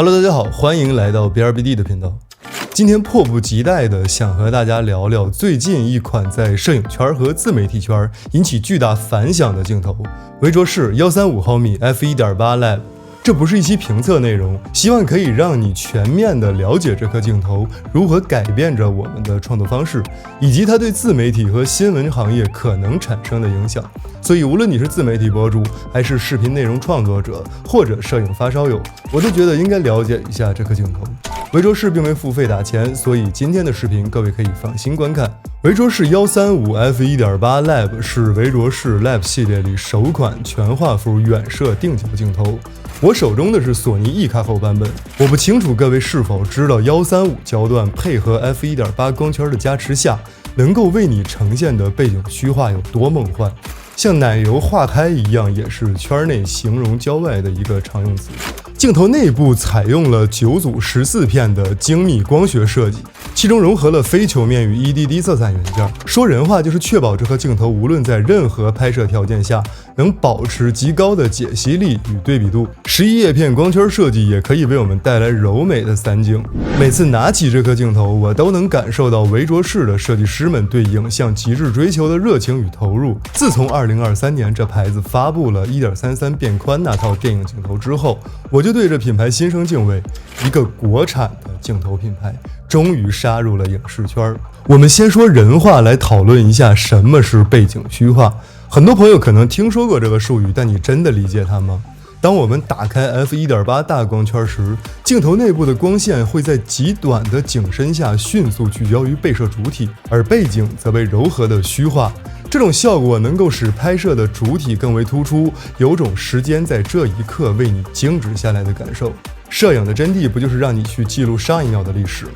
Hello， 大家好，欢迎来到 BRBD 的频道。今天迫不及待的想和大家聊聊最近一款在摄影圈和自媒体圈引起巨大反响的镜头——维卓士135毫米 f1.8 Lab。这不是一期评测内容，希望可以让你全面的了解这颗镜头如何改变着我们的创作方式，以及它对自媒体和新闻行业可能产生的影响。所以无论你是自媒体博主，还是视频内容创作者，或者摄影发烧友，我都觉得应该了解一下这颗镜头。维卓士并未付费打钱，所以今天的视频各位可以放心观看。维卓士135 f1.8 Lab 是维卓士 Lab 系列里首款全画幅远摄定焦镜头。我手中的是索尼 E 卡口版本，我不清楚各位是否知道135焦段配合 f1.8 光圈的加持下，能够为你呈现的背景虚化有多梦幻。像奶油化开一样，也是圈内形容焦外的一个常用词。镜头内部采用了9组14片的精密光学设计，其中融合了非球面与 EDD 色散元件。说人话就是确保这颗镜头无论在任何拍摄条件下能保持极高的解析力与对比度。11叶片光圈设计也可以为我们带来柔美的散景。每次拿起这颗镜头，我都能感受到维卓士的设计师们对影像极致追求的热情与投入。自从2023年这牌子发布了 1.33 变宽那套电影镜头之后，我就对这品牌心生敬畏。一个国产的镜头品牌终于杀入了影视圈。我们先说人话来讨论一下什么是背景虚化。很多朋友可能听说过这个术语，但你真的理解它吗？当我们打开 f1.8 大光圈时，镜头内部的光线会在极短的景深下迅速聚焦于被摄主体，而背景则被柔和的虚化。这种效果能够使拍摄的主体更为突出，有种时间在这一刻为你静止下来的感受。摄影的真谛不就是让你去记录上一秒的历史吗？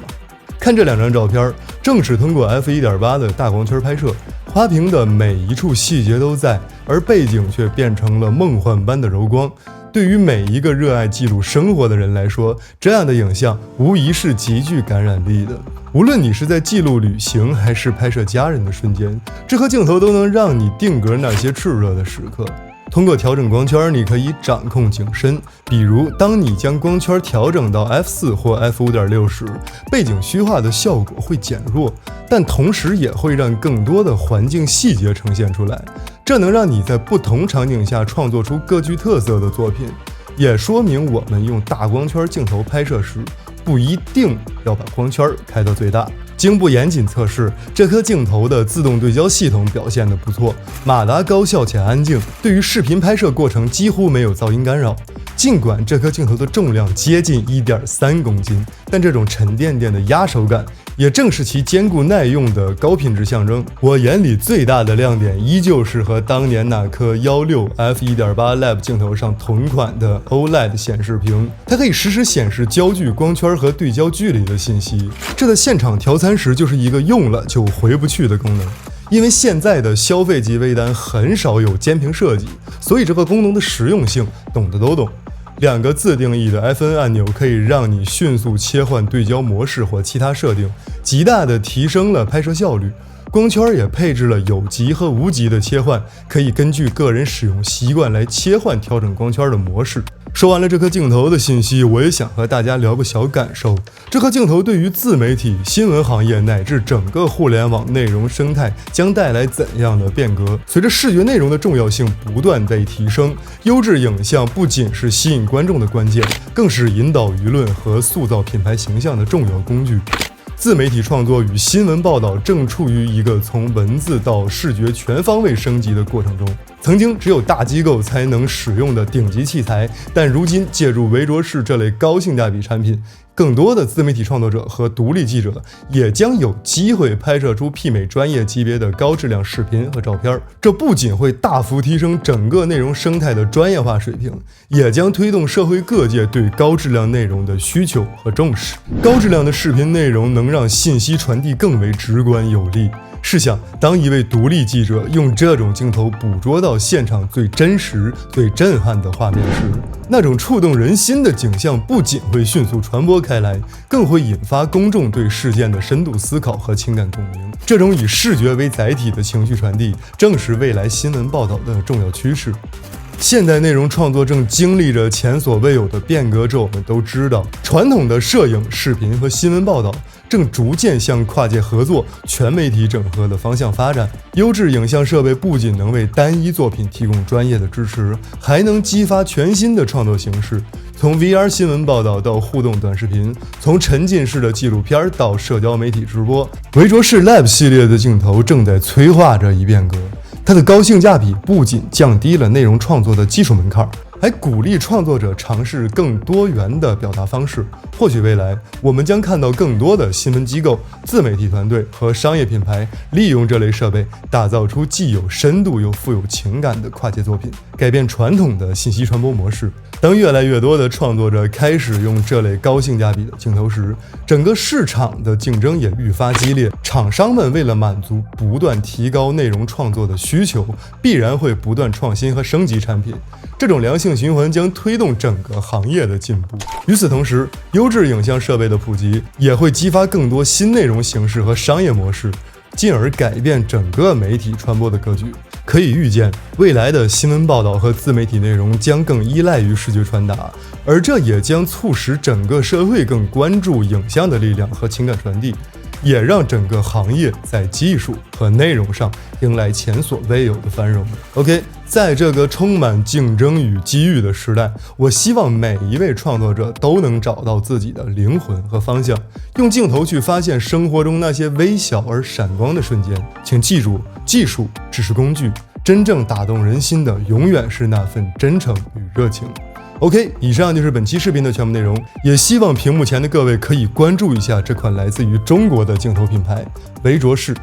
看这两张照片，正是通过 f1.8 的大光圈拍摄，花屏的每一处细节都在，而背景却变成了梦幻般的柔光。对于每一个热爱记录生活的人来说，这样的影像无疑是极具感染力的。无论你是在记录旅行，还是拍摄家人的瞬间，这颗镜头都能让你定格那些炽热的时刻。通过调整光圈，你可以掌控景深。比如，当你将光圈调整到 f4 或 f5.6 时，背景虚化的效果会减弱，但同时也会让更多的环境细节呈现出来。这能让你在不同场景下创作出各具特色的作品，也说明我们用大光圈镜头拍摄时，不一定要把光圈开到最大。经不严谨测试，这颗镜头的自动对焦系统表现得不错，马达高效且安静，对于视频拍摄过程几乎没有噪音干扰。尽管这颗镜头的重量接近 1.3 公斤，但这种沉甸甸的压手感也正是其坚固耐用的高品质象征。我眼里最大的亮点依旧是和当年那颗16 f1.8 Lab 镜头上同款的 OLED 显示屏，它可以实时显示焦距、光圈和对焦距离的信息。这在现场调参时就是一个用了就回不去的功能。因为现在的消费级微单很少有监屏设计，所以这个功能的实用性懂的都懂。2个自定义的 FN 按钮可以让你迅速切换对焦模式或其他设定，极大的提升了拍摄效率。光圈也配置了有极和无极的切换，可以根据个人使用习惯来切换调整光圈的模式。说完了这颗镜头的信息，我也想和大家聊个小感受。这颗镜头对于自媒体、新闻行业乃至整个互联网内容生态将带来怎样的变革？随着视觉内容的重要性不断被提升，优质影像不仅是吸引观众的关键，更是引导舆论和塑造品牌形象的重要工具。自媒体创作与新闻报道正处于一个从文字到视觉全方位升级的过程中。曾经只有大机构才能使用的顶级器材，但如今借助维卓士这类高性价比产品，更多的自媒体创作者和独立记者也将有机会拍摄出媲美专业级别的高质量视频和照片。这不仅会大幅提升整个内容生态的专业化水平，也将推动社会各界对高质量内容的需求和重视。高质量的视频内容能让信息传递更为直观有力。试想，当一位独立记者用这种镜头捕捉到现场最真实、最震撼的画面时，那种触动人心的景象不仅会迅速传播开来，更会引发公众对事件的深度思考和情感共鸣。这种以视觉为载体的情绪传递，正是未来新闻报道的重要趋势。现代内容创作正经历着前所未有的变革，这我们都知道。传统的摄影、视频和新闻报道正逐渐向跨界合作、全媒体整合的方向发展。优质影像设备不仅能为单一作品提供专业的支持，还能激发全新的创作形式。从 VR 新闻报道到互动短视频，从沉浸式的纪录片到社交媒体直播，维卓视 Lab 系列的镜头正在催化着一变革。它的高性价比不仅降低了内容创作的技术门槛，还鼓励创作者尝试更多元的表达方式。或许未来我们将看到更多的新闻机构、自媒体团队和商业品牌利用这类设备，打造出既有深度又富有情感的跨界作品，改变传统的信息传播模式。当越来越多的创作者开始用这类高性价比的镜头时，整个市场的竞争也愈发激烈。厂商们为了满足不断提高内容创作的需求，必然会不断创新和升级产品。这种良性循环将推动整个行业的进步。与此同时，优质影像设备的普及也会激发更多新内容形式和商业模式，进而改变整个媒体传播的格局。可以预见，未来的新闻报道和自媒体内容将更依赖于视觉传达，而这也将促使整个社会更关注影像的力量和情感传递，也让整个行业在技术和内容上迎来前所未有的繁荣。OK， 在这个充满竞争与机遇的时代，我希望每一位创作者都能找到自己的灵魂和方向，用镜头去发现生活中那些微小而闪光的瞬间。请记住，技术只是工具，真正打动人心的永远是那份真诚与热情。OK， 以上就是本期视频的全部内容，也希望屏幕前的各位可以关注一下这款来自于中国的镜头品牌维卓视。